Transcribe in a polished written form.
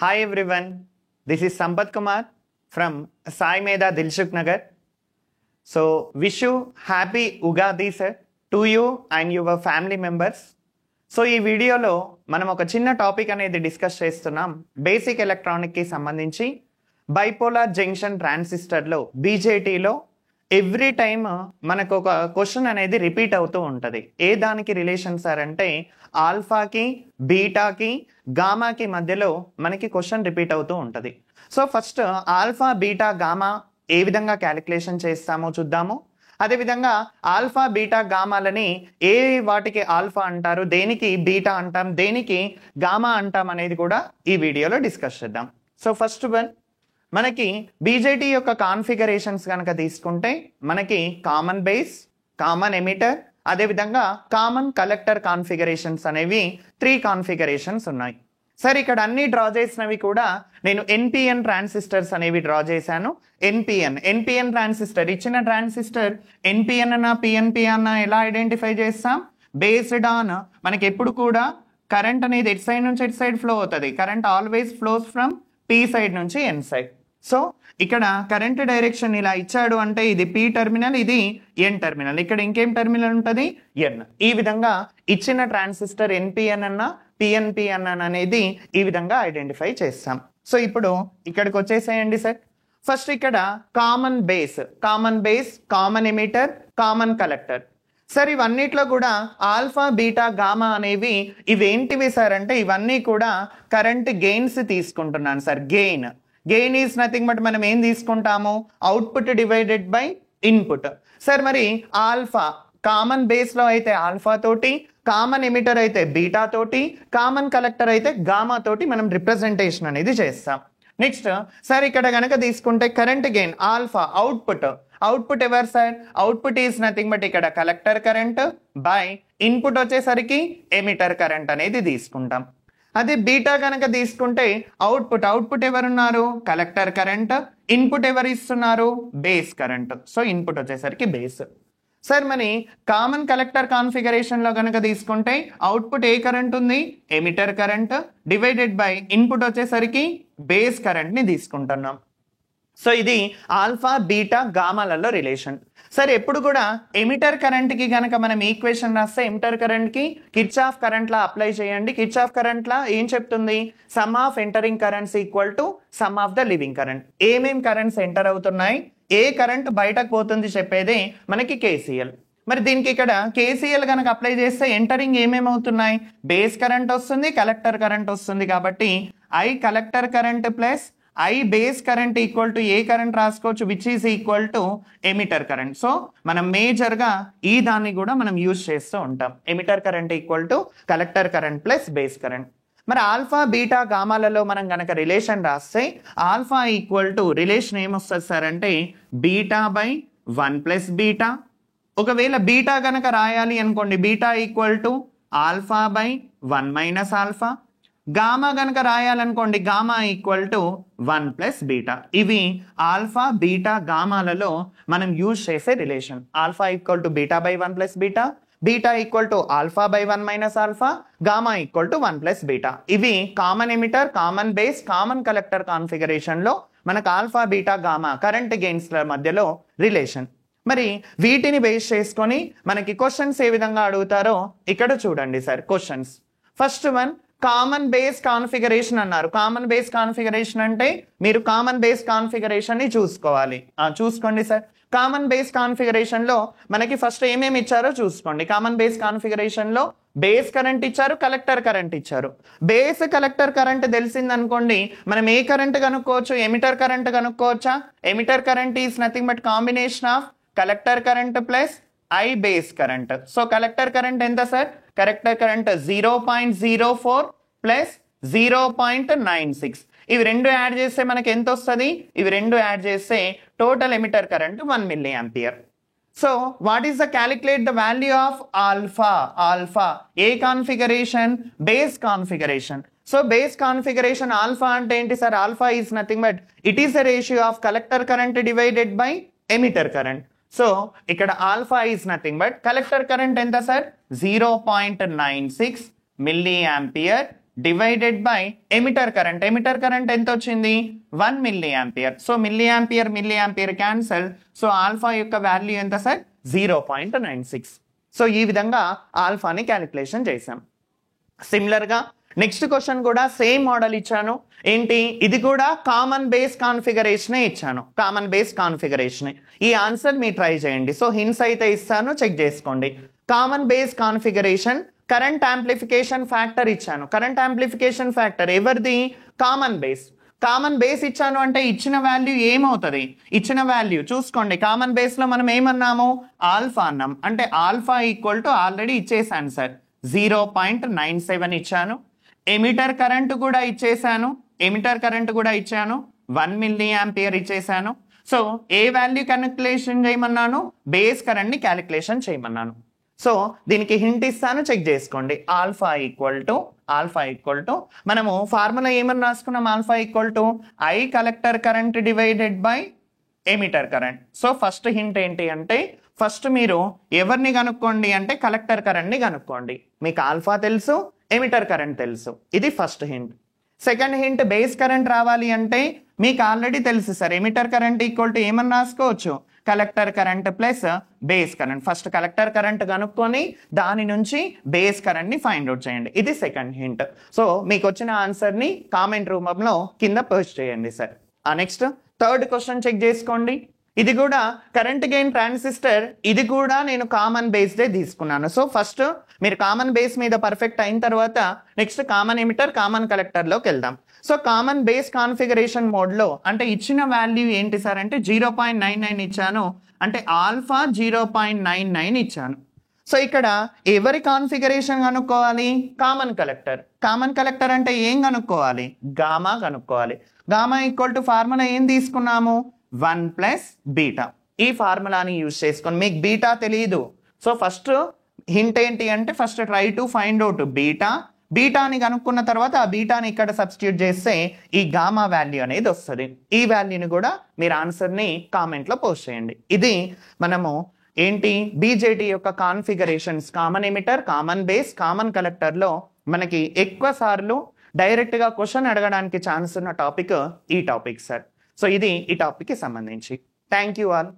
Hi everyone, this is Sampath Kumar from Sai Meda Dilshuk Nagar. So wish you happy Ugadi sir to you and your family members. So ఈ వీడియోలో మనం ఒక చిన్న topic అనేది discuss చేస్తున్నాం. Basic ఎలక్ట్రానిక్కి సంబంధించి bipolar junction ట్రాన్సిస్టర్లో బీజేటీలో every time మనకు ఒక క్వశ్చన్ అనేది రిపీట్ అవుతూ ఉంటుంది. ఏ దానికి రిలేషన్ సార్ అంటే ఆల్ఫాకి బీటాకి గామాకి మధ్యలో మనకి క్వశ్చన్ రిపీట్ అవుతూ ఉంటుంది. So first alpha beta gamma ఏ విధంగా క్యాలిక్యులేషన్ చేస్తామో చూద్దాము. అదేవిధంగా ఆల్ఫా బీటా గామాలని ఏ వాటికి ఆల్ఫా అంటారు, దేనికి బీటా అంటాం, దేనికి గామా అంటాం అనేది కూడా ఈ వీడియోలో డిస్కస్ చేద్దాం. సో ఫస్ట్ వన్ మనకి బీజేటీ యొక్క కాన్ఫిగరేషన్స్ కనుక తీసుకుంటే మనకి కామన్ బేస్, కామన్ ఎమిటర్, అదేవిధంగా కామన్ కలెక్టర్ కాన్ఫిగరేషన్స్ అనేవి 3 కాన్ఫిగరేషన్స్ ఉన్నాయి. సరే ఇక్కడ అన్ని డ్రా చేసినవి కూడా నేను ఎన్పిఎన్ ట్రాన్సిస్టర్స్ అనేవి డ్రా చేశాను. ఎన్పిఎన్ ట్రాన్సిస్టర్ ఇచ్చిన ట్రాన్సిస్టర్ ఎన్పిఎన్ అన్న పిఎన్పి అన్న ఎలా ఐడెంటిఫై చేస్తాం? బేస్డ్ ఆన్ మనకి ఎప్పుడు కూడా కరెంట్ అనేది ఎట్ సైడ్ నుంచి ఎట్ సైడ్ ఫ్లో అవుతుంది. Current always flows from P side నుంచి ఎన్ సైడ్. సో ఇక్కడ కరెంట్ డైరెక్షన్ ఇలా ఇచ్చాడు అంటే ఇది పి టెర్మినల్, ఇది ఎన్ టెర్మినల్, ఇక్కడ ఇంకేం టెర్మినల్ ఉంటుంది? ఎన్. ఈ విధంగా ఇచ్చిన ట్రాన్సిస్టర్ ఎన్పిఎన్ అన్న పిఎన్పి అన్న అనేది ఈ విధంగా ఐడెంటిఫై చేస్తాం. సో ఇప్పుడు ఇక్కడికి వచ్చేసేయండి సార్. ఫస్ట్ ఇక్కడ common base, common emitter, common collector. Sir ఇవన్నిట్లో కూడా ఆల్ఫా బీటా గామా అనేవి ఇవేంటివి సార్ అంటే ఇవన్నీ కూడా కరెంట్ గెయిన్స్ తీసుకుంటున్నాను sir. Gain is nothing but మనం ఏం తీసుకుంటాము? Output divided by input. Sir మరి ఆల్ఫా కామన్ బేస్లో అయితే ఆల్ఫా తోటి, కామన్ ఎమిటర్ అయితే బీటా తోటి, కామన్ కలెక్టర్ అయితే గామా తోటి మనం రిప్రజెంటేషన్ అనేది చేస్తాం. నెక్స్ట్ సార్ ఇక్కడ కనుక తీసుకుంటే కరెంట్ గెయిన్ ఆల్ఫా అవుట్పుట్ ఎవరు sir? Output is nothing but ఇక్కడ కలెక్టర్ కరెంట్ బై ఇన్పుట్ వచ్చేసరికి ఎమిటర్ కరెంట్ అనేది తీసుకుంటాం. అదే బీటా కనుక తీసుకుంటే అవుట్పుట్ ఎవరున్నారు? కలెక్టర్ కరెంట్, ఇన్పుట్ ఎవరు ఇస్తున్నారు? Base current. సో ఇన్పుట్ వచ్చేసరికి బేస్. సార్ మరి కామన్ కలెక్టర్ కాన్ఫిగరేషన్లో కనుక తీసుకుంటే అవుట్పుట్ ఏ కరెంట్ ఉంది? Emitter current divided by input వచ్చేసరికి బేస్ కరెంట్ని తీసుకుంటున్నాం. సో ఇది ఆల్ఫా బీటా గామాలలో రిలేషన్. సరే ఎప్పుడు కూడా ఎమిటర్ కరెంట్కి కనుక మనం ఈక్వేషన్ రాస్తే ఎమిటర్ కరెంట్కి కిర్చాఫ్ కరెంట్ లా అప్లై చేయండి. కిర్చాఫ్ కరెంట్ లా ఏం చెప్తుంది? Sum of entering currents equal to sum of the leaving current. ఏమేం కరెంట్స్ ఎంటర్ అవుతున్నాయి, ఏ కరెంట్ బయటకు పోతుంది చెప్పేది మనకి కేసీఎల్. మరి దీనికి ఇక్కడ కేసీఎల్ కనుక అప్లై చేస్తే ఎంటరింగ్ ఏమేమవుతున్నాయి? బేస్ కరెంట్ వస్తుంది, కలెక్టర్ కరెంట్ వస్తుంది. కాబట్టి I collector current plus I base current equal to ఏ కరెంట్ రాసుకోవచ్చు, which is equal to emitter current. So మనం మేజర్గా ఈ దాన్ని కూడా మనం యూజ్ చేస్తూ ఉంటాం. Emitter current equal to collector current plus base current. మరి ఆల్ఫా బీటా గామాలలో మనం కనుక రిలేషన్ రాస్తే ఆల్ఫా ఈక్వల్ టు రిలేషన్ ఏమొస్తుంది సార్ అంటే బీటా బై 1 ప్లస్ బీటా. ఒకవేళ బీటా కనుక రాయాలి అనుకోండి, beta equal to alpha by 1 minus alpha. Gamma కనుక రాయాలనుకోండి, gamma equal to 1 plus beta. ఇవి ఆల్ఫా బీటా గామాలలో మనం యూజ్ చేసే relation. Alpha equal to beta by 1 plus beta, beta equal to alpha by 1 minus alpha, gamma equal to 1 plus beta. ఇవి common emitter, common base, common collector కాన్ఫిగరేషన్లో మనకు alpha beta gamma current గెయిన్స్ల మధ్యలో relation. మరి వీటిని base చేసుకొని మనకి questions ఏ విధంగా అడుగుతారో ఇక్కడ చూడండి sir. Questions first one common base configuration అన్నారు. కామన్ బేస్ కాన్ఫిగరేషన్ అంటే మీరు కామన్ బేస్ కాన్ఫిగరేషన్ ని చూసుకోవాలి. చూసుకోండి సార్. కామన్ బేస్ కాన్ఫిగరేషన్ లో మనకి ఫస్ట్ ఏమేమి ఇచ్చారో చూసుకోండి. కామన్ బేస్ కాన్ఫిగరేషన్ లో బేస్ కరెంట్ ఇచ్చారు, కలెక్టర్ కరెంట్ ఇచ్చారు. బేస్ కలెక్టర్ కరెంట్ తెలిసింది అనుకోండి, మనం ఏ కరెంట్ కనుక్కోవచ్చు? ఎమిటర్ కరెంట్ కనుక్కోవచ్చా? Emitter current is nothing but combination of collector current plus I base current. So collector current ఎంత సార్? Collector current 0.04 plus 0.96. ఇవి రెండు యాడ్ చేస్తే మనకి ఎంత వస్తుంది? ఇవి రెండు యాడ్ చేస్తే total emitter current 1 milli ampere. So what is the calculate the value of alpha? ఏ configuration? Base configuration. So base configuration alpha అంటే ఏంటి sir? Alpha is nothing but it is the ratio of collector current divided by emitter current. So ఇక్కడ alpha is nothing but collector current ఎంత sir? 0.96 milli ampere divided by emitter current. Emitter current ఎంత వచ్చింది? 1 milli ampere. So milli ampere cancel. So alpha యొక్క value ఎంత sir? 0.96. So ఈ విధంగా ఆల్ఫాని calculation చేసాం. సిమిలర్గా నెక్స్ట్ క్వశ్చన్ కూడా సేమ్ మోడల్ ఇచ్చాను. ఏంటి? ఇది కూడా కామన్ బేస్ కాన్ఫిగరేషనే ఇచ్చాను. కామన్ బేస్ కాన్ఫిగరేషనే. ఈ ఆన్సర్ మీరు ట్రై చేయండి. సో హింట్స్ అయితే ఇస్తాను, చెక్ చేసుకోండి. Common base configuration, current amplification factor ఇచ్చాను. కరెంట్ యాంప్లిఫికేషన్ ఫ్యాక్టర్ ఎవరిది? Common base. కామన్ బేస్ ఇచ్చాను అంటే ఇచ్చిన వాల్యూ ఏమవుతుంది? ఇచ్చిన వాల్యూ చూసుకోండి. కామన్ బేస్ లో మనం ఏమన్నాము? ఆల్ఫా అన్నాం. అంటే ఆల్ఫా ఈక్వల్ టు ఆల్రెడీ ఇచ్చేసాను సార్, 0.97 ఇచ్చాను. ఎమిటర్ కరెంట్ కూడా ఇచ్చేసాను. 1 మిల్లీ యాంపియర్ ఇచ్చేసాను. సో ఏ వాల్యూ క్యాలిక్యులేషన్ చేయమన్నాను? బేస్ కరెంట్ ని క్యాలిక్యులేషన్ చేయమన్నాను. సో దీనికి హింట్ ఇస్తాను, చెక్ చేసుకోండి. ఆల్ఫా ఈక్వల్ టు మనము ఫార్ములా ఏమని రాసుకున్నాం? Alpha equal to I collector current divided by emitter current. So first hint ఏంటి అంటే, ఫస్ట్ మీరు ఎవరిని కనుక్కోండి అంటే కలెక్టర్ కరెంట్ ని కనుక్కోండి. మీకు ఆల్ఫా తెలుసు, ఎమిటర్ కరెంట్ తెలుసు. ఇది first hint. Second hint, base current రావాలి అంటే మీకు ఆల్రెడీ తెలుసు sir, emitter current equal to ఏమని రాసుకోవచ్చు? Collector current plus base current. First collector current కనుక్కొని దాని నుంచి బేస్ కరెంట్ ని ఫైండ్ అవుట్ చేయండి. ఇది సెకండ్ హింట్. సో మీకు వచ్చిన ఆన్సర్ ని కామెంట్ రూపంలో కింద పోస్ట్ చేయండి sir. Next third question check చేసుకోండి. ఇది కూడా కరెంట్ గెయిన్ ట్రాన్సిస్టర్. ఇది కూడా నేను కామన్ బేస్డే తీసుకున్నాను. సో ఫస్ట్ మీరు కామన్ బేస్ మీద పర్ఫెక్ట్ అయిన తర్వాత నెక్స్ట్ కామన్ ఎమిటర్, కామన్ కలెక్టర్లోకి వెళ్దాం. సో కామన్ బేస్ కాన్ఫిగరేషన్ మోడ్లో అంటే ఇచ్చిన వాల్యూ ఏంటి సార్ అంటే 0.99 ఇచ్చాను. అంటే ఆల్ఫా 0.99 ఇచ్చాను. సో ఇక్కడ ఎవరి కాన్ఫిగరేషన్ కనుక్కోవాలి? Common collector. కామన్ కలెక్టర్ అంటే ఏం కనుక్కోవాలి? గామా కనుక్కోవాలి. గామా ఈక్వల్ టు ఫార్ములా ఏం తీసుకున్నాము? 1 ప్లస్ బీటా. ఈ ఫార్ములాని యూజ్ చేసుకొని, మీకు బీటా తెలియదు. సో ఫస్ట్ హింట్ ఏంటి అంటే first try to find out beta. బీటాని కనుక్కున్న తర్వాత ఆ బీటాని ఇక్కడ సబ్స్టిట్యూట్ చేస్తే ఈ గామా వాల్యూ అనేది వస్తుంది. ఈ వాల్యూని కూడా మీరు ఆన్సర్ని కామెంట్లో పోస్ట్ చేయండి. ఇది మనము ఏంటి బీజేటీ యొక్క configurations, common emitter, common base, common కలెక్టర్లో మనకి ఎక్కువ సార్లు డైరెక్ట్గా క్వశ్చన్ అడగడానికి ఛాన్స్ ఉన్న టాపిక్ ఈ టాపిక్ సార్. సో ఇది ఈ టాపిక్కి సంబంధించి. Thank you all.